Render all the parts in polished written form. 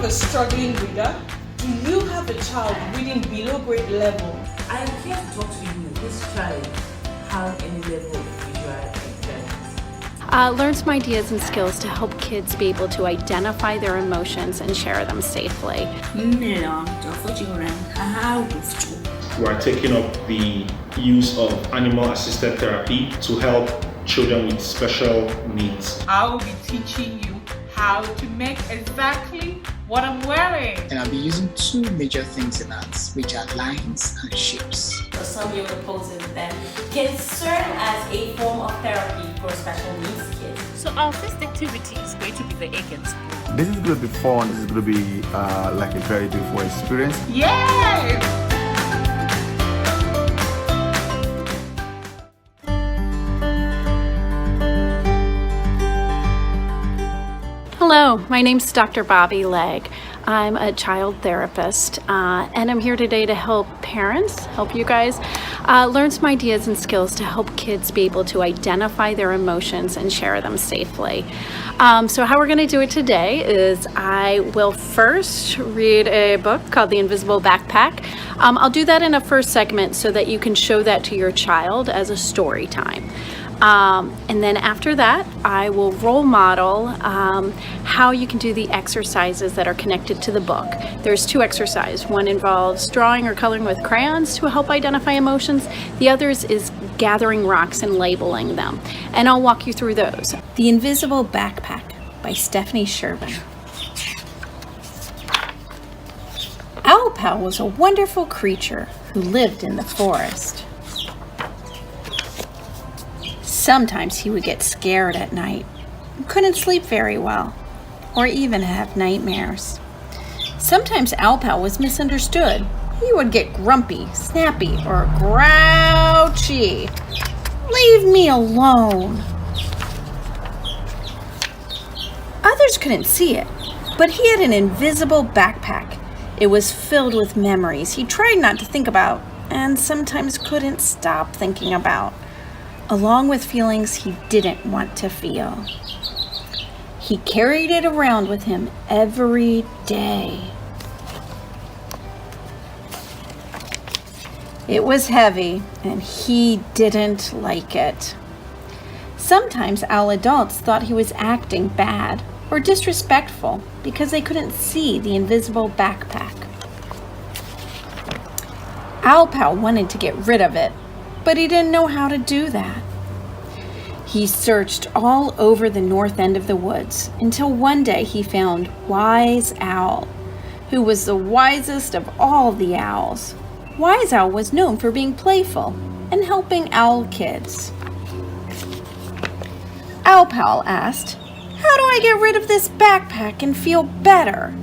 have a struggling reader? Do you have a child reading below grade level? I am here to talk to you. This child has any level of visual intelligence. Learn some ideas and skills to help kids be able to identify their emotions and share them safely. We are taking up the use of animal-assisted therapy to help children with special needs. I will be teaching you how to make exactly what I'm wearing. And I'll be using two major things in arts, which are lines and shapes. For some yoga poses that can serve as a form of therapy for special needs kids. So our first activity is going to be the egg and spoon. This is going to be fun. This is going to be like a very beautiful experience. Yay! Hello, my name's Dr. Bobbie Legg. I'm a child therapist, and I'm here today to help parents, help you guys, learn some ideas and skills to help kids be able to identify their emotions and share them safely. So how we're going to do it today is I will first read a book called The Invisible Backpack. I'll do that in a first segment so that you can show that to your child as a story time. And then after that, I will role model how you can do the exercises that are connected to the book. There's two exercises. One involves drawing or coloring with crayons to help identify emotions. The other is gathering rocks and labeling them. And I'll walk you through those. The Invisible Backpack by Sherman. Owl Pal was a wonderful creature who lived in the forest. Sometimes he would get scared at night, couldn't sleep very well, or even have nightmares. Sometimes Owl Pal was misunderstood. He would get grumpy, snappy, or grouchy. Leave me alone. Others couldn't see it, but he had an invisible backpack. It was filled with memories he tried not to think about, and sometimes couldn't stop thinking about, along with feelings he didn't want to feel. He carried it around with him every day. It was heavy, and he didn't like it. Sometimes owl adults thought he was acting bad or disrespectful because they couldn't see the invisible backpack. Owl Pal wanted to get rid of it, but he didn't know how to do that. He searched all over the north end of the woods until one day he found Wise Owl, who was the wisest of all the owls. Wise Owl was known for being playful and helping owl kids. Owl Pal asked, "How do I get rid of this backpack and feel better?"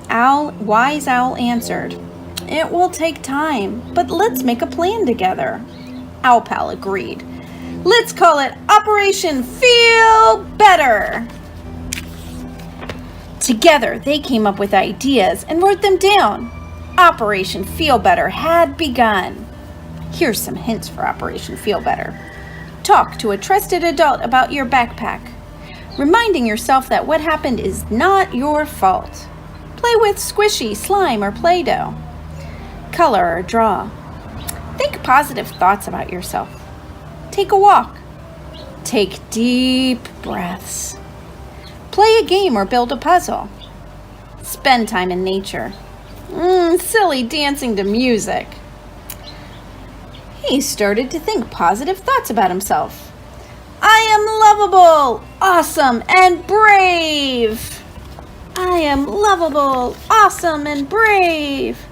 Wise Owl answered, "It will take time, but let's make a plan together." Owl Pal agreed. "Let's call it Operation Feel Better." Together, they came up with ideas and wrote them down. Operation Feel Better had begun. Here's some hints for Operation Feel Better. Talk to a trusted adult about your backpack, reminding yourself that what happened is not your fault. Play with squishy, slime, or Play-Doh. Color or draw. Think positive thoughts about yourself. Take a walk. Take deep breaths. Play a game or build a puzzle. Spend time in nature. Silly dancing to music. He started to think positive thoughts about himself. I am lovable, awesome, and brave. I am lovable, awesome, and brave.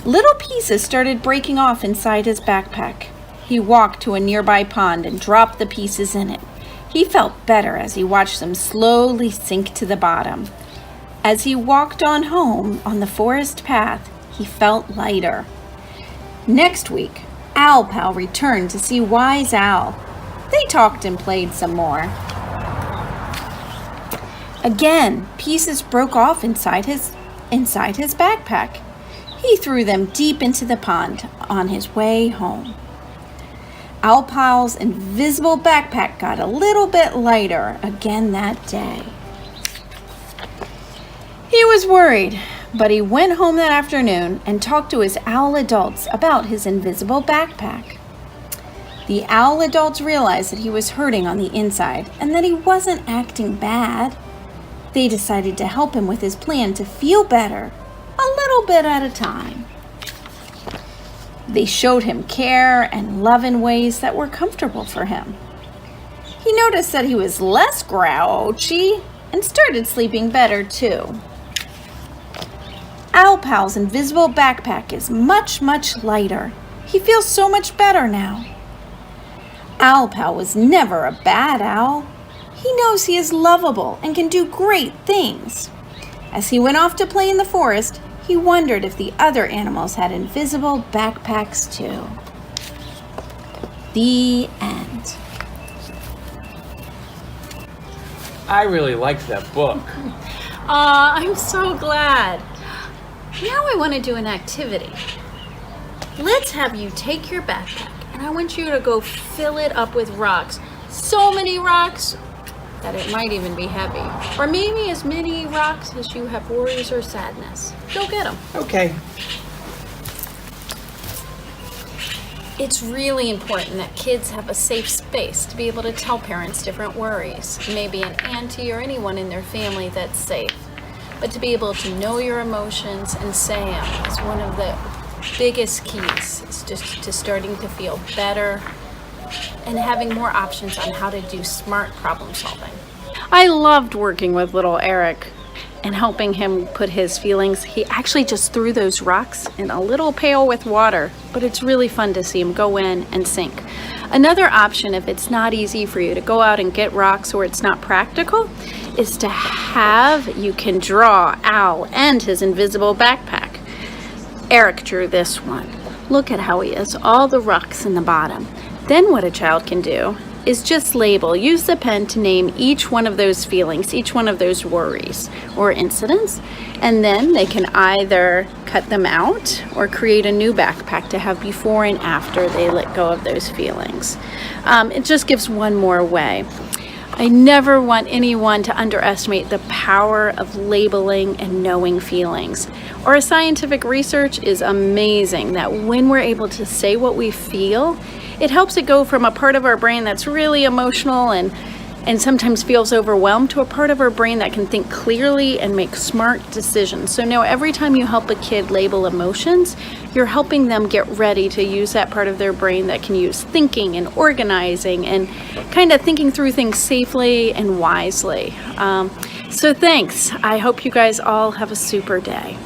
Little pieces started breaking off inside his backpack. He walked to a nearby pond and dropped the pieces in it. He felt better as he watched them slowly sink to the bottom. As he walked on home on the forest path, he felt lighter. Next week, Owl Pal returned to see Wise Owl. They talked and played some more. Again, pieces broke off inside his backpack. He threw them deep into the pond on his way home. Owl Pal's invisible backpack got a little bit lighter again that day. He was worried, but he went home that afternoon and talked to his owl adults about his invisible backpack. The owl adults realized that he was hurting on the inside and that he wasn't acting bad. They decided to help him with his plan to feel better, a little bit at a time. They showed him care and love in ways that were comfortable for him. He noticed that he was less grouchy and started sleeping better too. Owl Pal's invisible backpack is much, much lighter. He feels so much better now. Owl Pal was never a bad owl. He knows he is lovable and can do great things. As he went off to play in the forest, he wondered if the other animals had invisible backpacks too. The end. I really liked that book. I'm so glad. Now I want to do an activity. Let's have you take your backpack and I want you to go fill it up with rocks. So many rocks that it might even be heavy. Or maybe as many rocks as you have worries or sadness. Go get them. Okay. It's really important that kids have a safe space to be able to tell parents different worries. Maybe an auntie or anyone in their family that's safe. But to be able to know your emotions and say them is one of the biggest keys. It's just to starting to feel better and having more options on how to do smart problem solving. I loved working with little Eric and helping him put his feelings. He actually just threw those rocks in a little pail with water, but it's really fun to see him go in and sink. Another option, if it's not easy for you to go out and get rocks or it's not practical, is to have, you can draw Owl and his invisible backpack. Eric drew this one. Look at how he has all the rocks in the bottom. Then what a child can do is just label, use the pen to name each one of those feelings, each one of those worries or incidents, and then they can either cut them out or create a new backpack to have before and after they let go of those feelings. It just gives one more way. I never want anyone to underestimate the power of labeling and knowing feelings. Our scientific research is amazing that when we're able to say what we feel, it helps it go from a part of our brain that's really emotional and sometimes feels overwhelmed to a part of our brain that can think clearly and make smart decisions. So now every time you help a kid label emotions, you're helping them get ready to use that part of their brain that can use thinking and organizing and kind of thinking through things safely and wisely. So thanks. I hope you guys all have a super day.